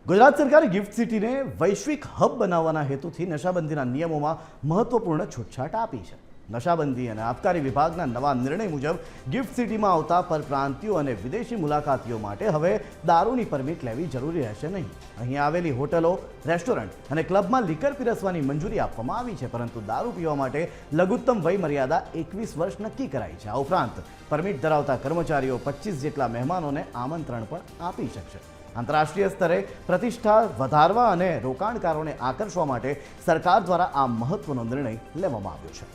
ગુજરાત સરકારે ગિફ્ટ સિટીને વૈશ્વિક હબ બનાવવાના હેતુથી નશાબંધીના નિયમોમાં મહત્વપૂર્ણ છૂટછાટ આપી છે। નશાબંધી અને આબકારી વિભાગના નવા નિર્ણય મુજબ ગિફ્ટ સિટીમાં આવતા પરપ્રાંતિયો અને વિદેશી મુલાકાતીઓ માટે હવે દારૂની પરમિટ લેવી જરૂરી રહેશે નહીં। અહીં આવેલી હોટલો, રેસ્ટોરન્ટ અને ક્લબમાં લિકર પીરસવાની મંજૂરી આપવામાં આવી છે, પરંતુ દારૂ પીવા માટે લઘુત્તમ વય મર્યાદા 21 વર્ષ નક્કી કરાઈ છે। આ ઉપરાંત પરમિટ ધરાવતા કર્મચારીઓ 25 જેટલા મહેમાનોને આમંત્રણ પણ આપી શકશે। આંતરરાષ્ટ્રીય સ્તરે પ્રતિષ્ઠા વધારવા અને રોકાણકારોને આકર્ષવા માટે સરકાર દ્વારા આ મહત્વનો નિર્ણય લેવામાં આવ્યો છે।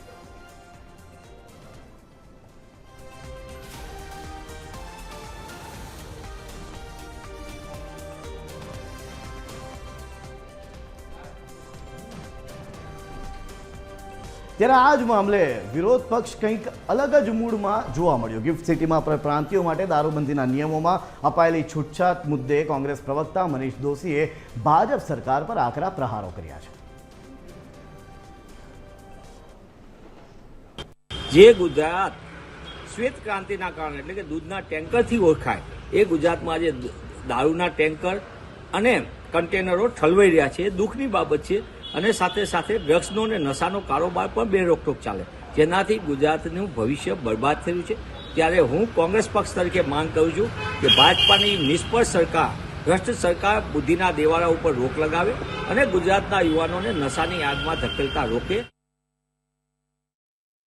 ત્યારે આ જ મામલે વિરોધ પક્ષ કંઈક અલગ જ મૂડમાં જોવા મળ્યો। ગિફ્ટ સિટીમાં પ્રાંતિયો માટે દારૂબંધીના નિયમોમાં અપાયેલી છૂટછાટ મુદ્દે કોંગ્રેસ પ્રવક્તા મનીષ દોશીએ ભાજપ સરકાર પર આકરા પ્રહારો કર્યા છે। જે ગુજરાત શ્વેત ક્રાંતિના કારણે એટલે કે દૂધના ટેન્કરથી ઓળખાય એ ગુજરાતમાં આજે દારૂના ટેન્કર અને કન્ટેનરો ઠલવાઈ રહ્યા છે, એ દુઃખની બાબત છે। અને સાથે સાથે ડ્રગ્સનો અને નશાનો કારોબાર પણ બે રોકટોક ચાલે, જેનાથી ગુજરાતનું ભવિષ્ય બરબાદ થયું છે। ત્યારે હું કોંગ્રેસ પક્ષ તરીકે માંગ કરું છું કે ભાજપાની નિષ્ફળ સરકાર, ભ્રષ્ટ સરકાર બુદ્ધિના દેવાળા ઉપર રોક લગાવે અને ગુજરાતના યુવાનોને નશાની આગમાં ધકેલતા રોકે।